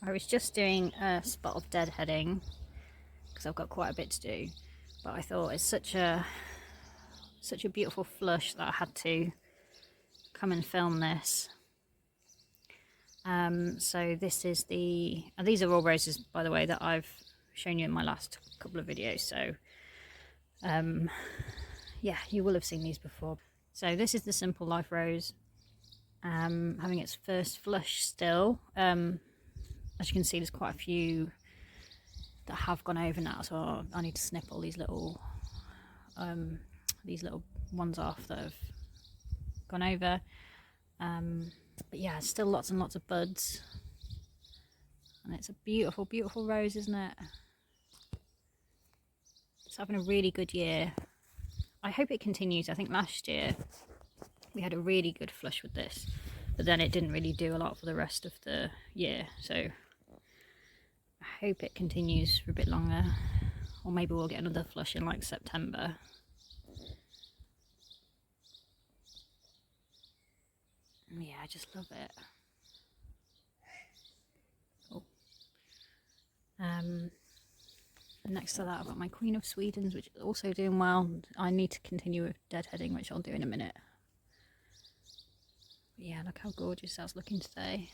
I was just doing a spot of deadheading because I've got quite a bit to do, but I thought it's such a beautiful flush that I had to come and film this. So this is these are all roses, by the way, that I've shown you in my last couple of videos, so yeah, you will have seen these before. So this is the Simple Life rose, having its first flush still. As you can see, there's quite a few that have gone over now, so I need to snip all these little ones off that have gone over. But yeah, still lots and lots of buds, and it's a beautiful, beautiful rose, isn't it? It's having a really good year. I hope it continues. I think last year we had a really good flush with this, but then it didn't really do a lot for the rest of the year, so I hope it continues for a bit longer, or maybe we'll get another flush in like September. Yeah, I just love it. Oh. Next to that I've got my Queen of Swedens, which is also doing well. I need to continue with deadheading, which I'll do in a minute. But yeah, look how gorgeous that's looking today.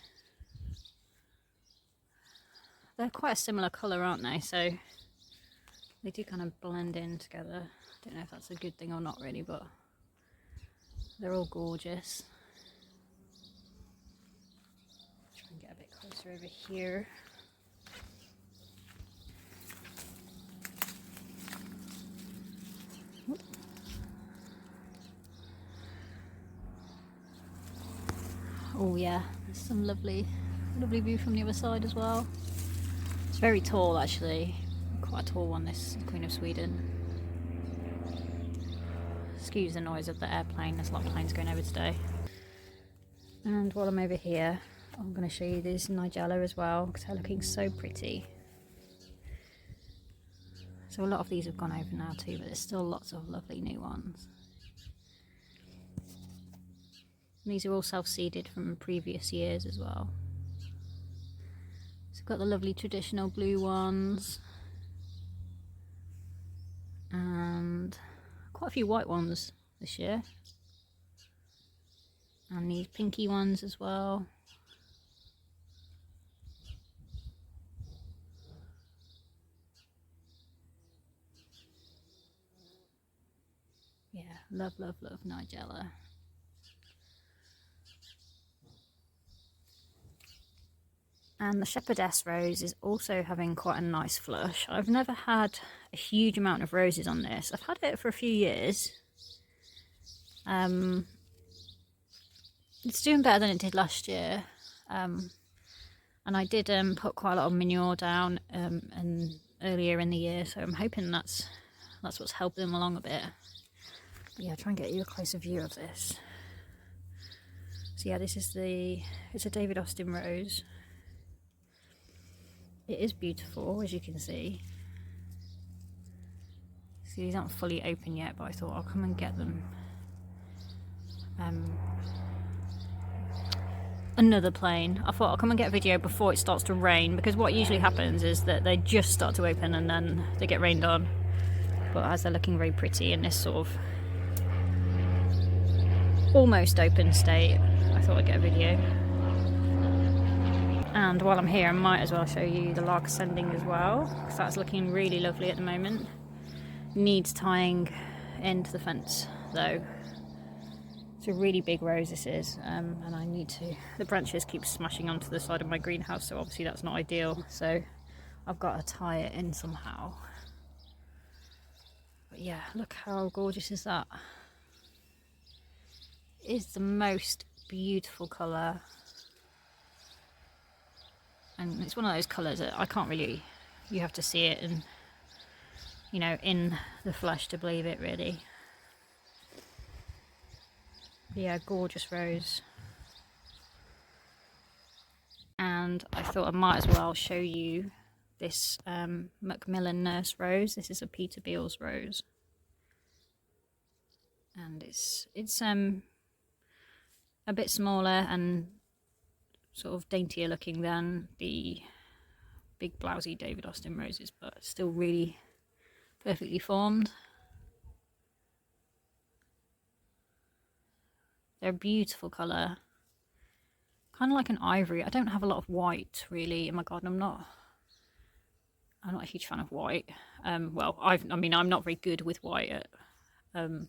They're quite a similar colour, aren't they? So they do kind of blend in together. I don't know if that's a good thing or not really, but they're all gorgeous. Try and get a bit closer over here. Oh yeah, there's some lovely view from the other side as well. It's very tall actually, quite a tall one, this Queen of Sweden. Excuse the noise of the airplane, there's a lot of planes going over today. And while I'm over here, I'm going to show you this Nigella as well, because they're looking so pretty. So a lot of these have gone over now too, but there's still lots of lovely new ones. And these are all self-seeded from previous years as well. So we've got the lovely traditional blue ones, and quite a few white ones this year, and these pinky ones as well. Yeah, love, love, love Nigella. And the Shepherdess rose is also having quite a nice flush. I've never had a huge amount of roses on this. I've had it for a few years. It's doing better than it did last year. And I did put quite a lot of manure down and earlier in the year, so I'm hoping that's what's helped them along a bit. But yeah, try and get you a closer view of this. So yeah, this is it's a David Austin rose. It is beautiful, as you can see. So these aren't fully open yet, but I thought I'll come and get them. Another plane. I thought I'll come and get a video before it starts to rain, because what usually happens is that they just start to open and then they get rained on. But as they're looking very pretty in this sort of almost open state, I thought I'd get a video. And while I'm here, I might as well show you the Lark ascending as well, because that's looking really lovely at the moment. Needs tying into the fence though. It's a really big rose this is, and I need to, the branches keep smashing onto the side of my greenhouse, so obviously that's not ideal, so I've got to tie it in somehow. But yeah, look how gorgeous is that. It is the most beautiful colour. And it's one of those colours that I can't really, you have to see it and, you know, in the flesh to believe it really. But yeah, gorgeous rose. And I thought I might as well show you this McMillan Nurse rose. This is a Peter Beales rose. And it's a bit smaller and sort of daintier looking than the big blousy David Austin roses, but still really perfectly formed. They're a beautiful colour, kind of like an ivory. I don't have a lot of white really in my garden. I'm not a huge fan of white. Well, I mean, I'm not very good with white in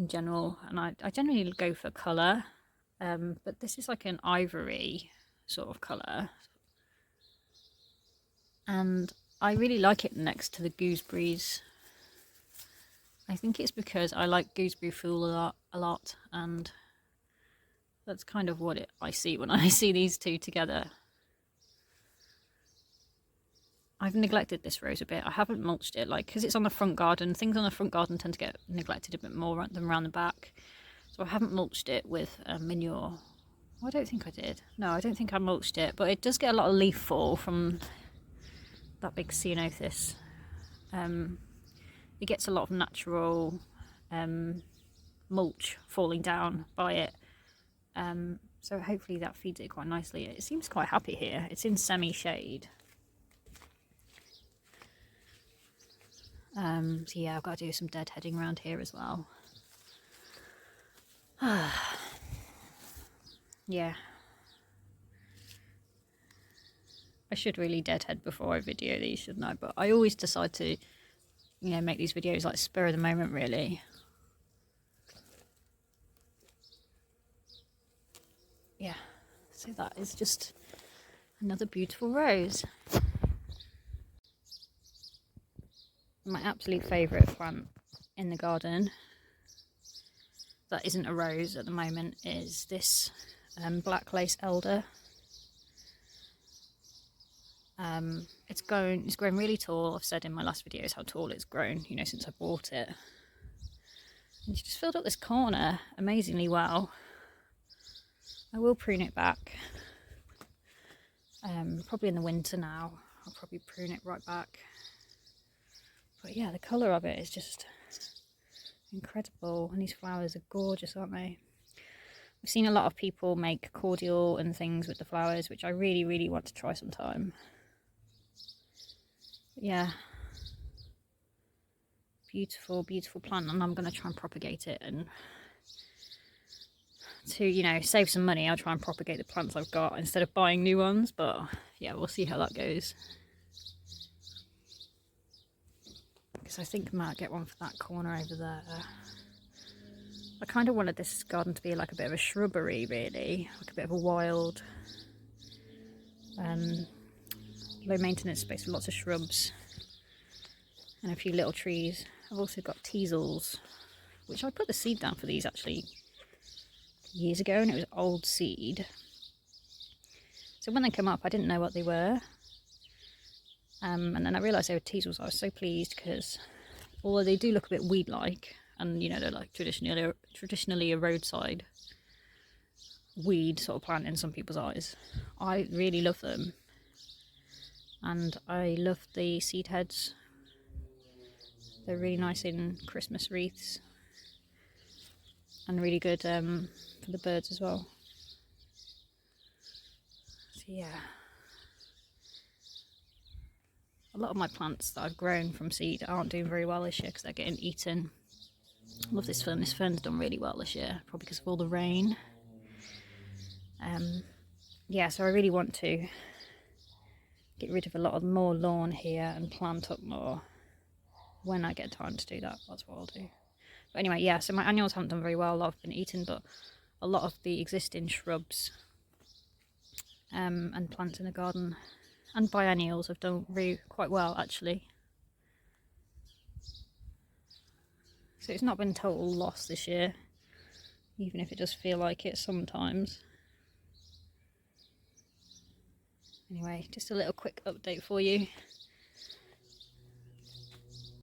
general, and I generally go for colour, but this is like an ivory sort of colour, and I really like it next to the gooseberries. I think it's because I like gooseberry fool a lot, and that's kind of what I see when I see these two together. I've neglected this rose a bit. I haven't mulched it, like, because it's on the front garden. Things on the front garden tend to get neglected a bit more than around the back. So I haven't mulched it with manure. I don't think I did. No, I don't think I mulched it, but it does get a lot of leaf fall from that big ceanothus. It gets a lot of natural mulch falling down by it. So hopefully that feeds it quite nicely. It seems quite happy here. It's in semi-shade. So yeah, I've got to do some deadheading around here as well. Yeah. I should really deadhead before I video these, shouldn't I? But I always decide to, you know, make these videos like spur of the moment, really. Yeah, so that is just another beautiful rose. My absolute favourite plant in the garden that isn't a rose at the moment is this black lace elder. It's grown really tall. I've said in my last videos how tall it's grown, you know, since I bought it. And it's just filled up this corner amazingly well. I will prune it back. Probably in the winter now. I'll probably prune it right back. But yeah, the colour of it is just incredible. And these flowers are gorgeous, aren't they? I've seen a lot of people make cordial and things with the flowers, which I really, really want to try sometime. But yeah. Beautiful, beautiful plant. And I'm going to try and propagate it, and to, you know, save some money, I'll try and propagate the plants I've got instead of buying new ones. But yeah, we'll see how that goes. Because I think I might get one for that corner over there. I kind of wanted this garden to be like a bit of a shrubbery, really, like a bit of a wild, low maintenance space with lots of shrubs and a few little trees. I've also got teasels, which I put the seed down for these actually years ago, and it was old seed. So when they come up, I didn't know what they were. And then I realised they were teasels. I was so pleased because although they do look a bit weed-like, and you know, they're like traditionally a roadside weed sort of plant in some people's eyes, I really love them. And I love the seed heads. They're really nice in Christmas wreaths, and really good for the birds as well. So yeah, a lot of my plants that I've grown from seed aren't doing very well this year because they're getting eaten. I love this fern. This fern's done really well this year, probably because of all the rain. Yeah, so I really want to get rid of a lot of more lawn here and plant up more when I get time to do that. That's what I'll do. But anyway, yeah, so my annuals haven't done very well. A lot have been eaten, but a lot of the existing shrubs and plants in the garden and biennials have done really quite well, actually. So it's not been total loss this year, even if it does feel like it sometimes. Anyway, just a little quick update for you.